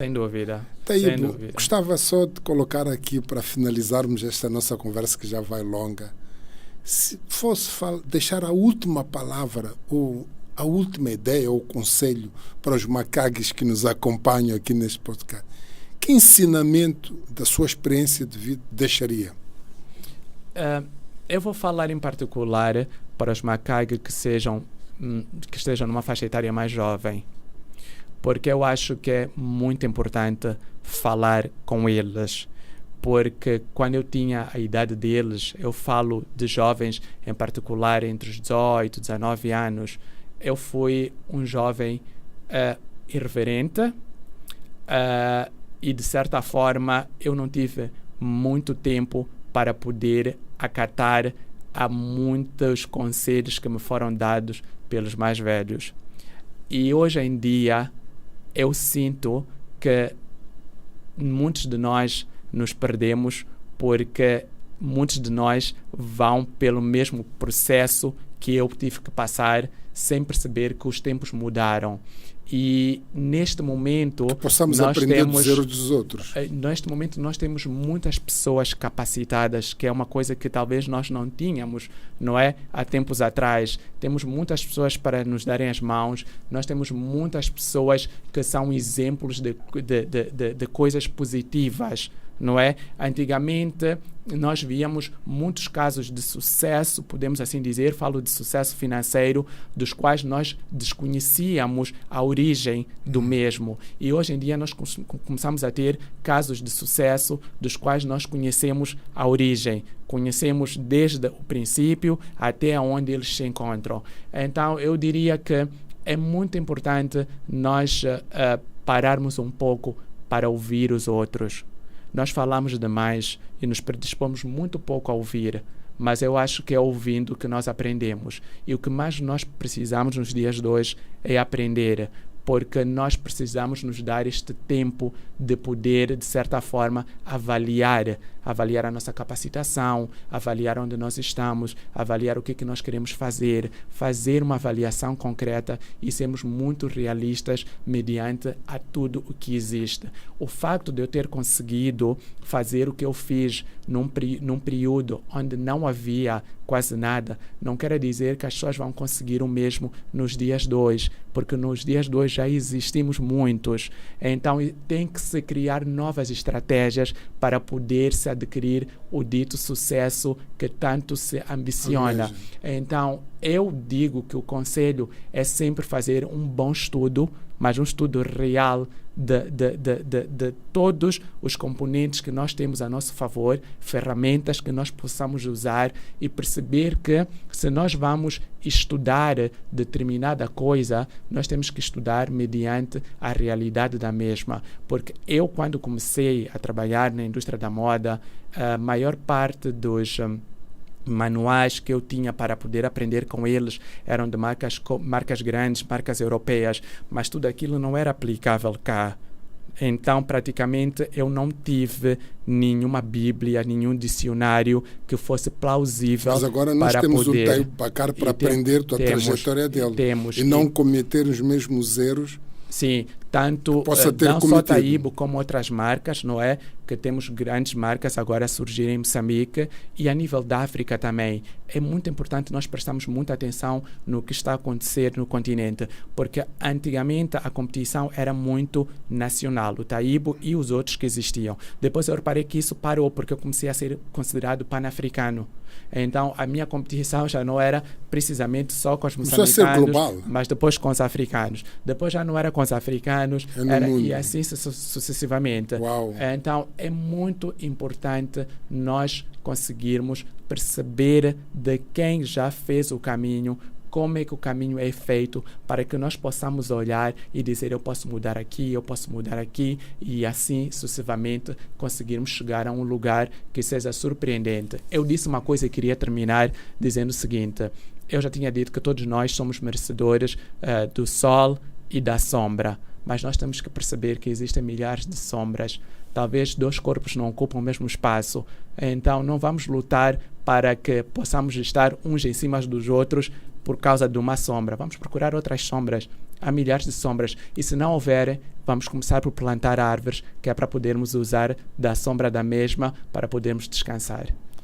Sem dúvida. Sem Taíbo, dúvida. gostava só de colocar aqui para finalizarmos esta nossa conversa que já vai longa. Se fosse deixar a última palavra ou a última ideia ou conselho para os macaques que nos acompanham aqui neste podcast, que ensinamento da sua experiência de vida deixaria? Eu vou falar em particular para os macaques que estejam numa faixa etária mais jovem, porque eu acho que é muito importante falar com eles, porque quando eu tinha a idade deles, eu falo de jovens em particular entre os 18 e 19 anos, eu fui um jovem irreverente e de certa forma eu não tive muito tempo para poder acatar a muitos conselhos que me foram dados pelos mais velhos. E hoje em dia eu sinto que muitos de nós nos perdemos porque muitos de nós vão pelo mesmo processo que eu tive que passar sem perceber que os tempos mudaram. E neste momento que possamos aprender dos erros dos outros. Neste momento nós temos muitas pessoas capacitadas, que é uma coisa que talvez nós não tínhamos, não é? Há tempos atrás. Temos muitas pessoas para nos darem as mãos, nós temos muitas pessoas que são exemplos de coisas positivas, não é? Antigamente nós víamos muitos casos de sucesso, podemos assim dizer, falo de sucesso financeiro, dos quais nós desconhecíamos a origem do mesmo. E hoje em dia nós começamos a ter casos de sucesso dos quais nós conhecemos a origem. Conhecemos desde o princípio até onde eles se encontram. Então eu diria que é muito importante nós pararmos um pouco para ouvir os outros. Nós falamos demais e nos predispomos muito pouco a ouvir, mas eu acho que é ouvindo que nós aprendemos. E o que mais nós precisamos nos dias de hoje é aprender, porque nós precisamos nos dar este tempo de poder, de certa forma, avaliar a nossa capacitação, avaliar onde nós estamos, avaliar o que nós queremos fazer uma avaliação concreta e sermos muito realistas mediante a tudo o que existe. O facto de eu ter conseguido fazer o que eu fiz num período onde não havia quase nada, não quer dizer que as pessoas vão conseguir o mesmo nos dias de hoje, porque nos dias de hoje já existimos muitos. Então tem que se criar novas estratégias para poder se adquirir o dito sucesso que tanto se ambiciona. Então eu digo que o conselho é sempre fazer um bom estudo, mas um estudo real de todos os componentes que nós temos a nosso favor, ferramentas que nós possamos usar e perceber que se nós vamos estudar determinada coisa, nós temos que estudar mediante a realidade da mesma. Porque eu, quando comecei a trabalhar na indústria da moda, a maior parte dos manuais que eu tinha para poder aprender com eles eram de marcas grandes, marcas europeias, mas tudo aquilo não era aplicável cá. Então, praticamente, eu não tive nenhuma bíblia, nenhum dicionário que fosse plausível. Mas agora nós temos um Taíbo Bacar para aprender a trajetória dele e não cometer os mesmos erros. Sim, tanto não só Taíbo como outras marcas, não é? Que temos grandes marcas agora a surgir em Moçambique e a nível da África também. É muito importante nós prestarmos muita atenção no que está a acontecer no continente, porque antigamente a competição era muito nacional, o Taíbo e os outros que existiam. Depois eu reparei que isso parou, porque eu comecei a ser considerado pan-africano. Então a minha competição já não era precisamente só com os moçambicanos, mas depois com os africanos. Depois já não era com os africanos, e assim sucessivamente. Uau. Então é muito importante nós conseguirmos perceber de quem já fez o caminho, como é que o caminho é feito, para que nós possamos olhar e dizer eu posso mudar aqui, eu posso mudar aqui, e assim sucessivamente conseguirmos chegar a um lugar que seja surpreendente. Eu disse uma coisa e queria terminar dizendo o seguinte: eu já tinha dito que todos nós somos merecedores do sol e da sombra, mas nós temos que perceber que existem milhares de sombras. Talvez dois corpos não ocupam o mesmo espaço, então não vamos lutar para que possamos estar uns em cima dos outros por causa de uma sombra. Vamos procurar outras sombras há milhares de sombras. E se não houver, vamos começar por plantar árvores, que é para podermos usar da sombra da mesma para podermos descansar.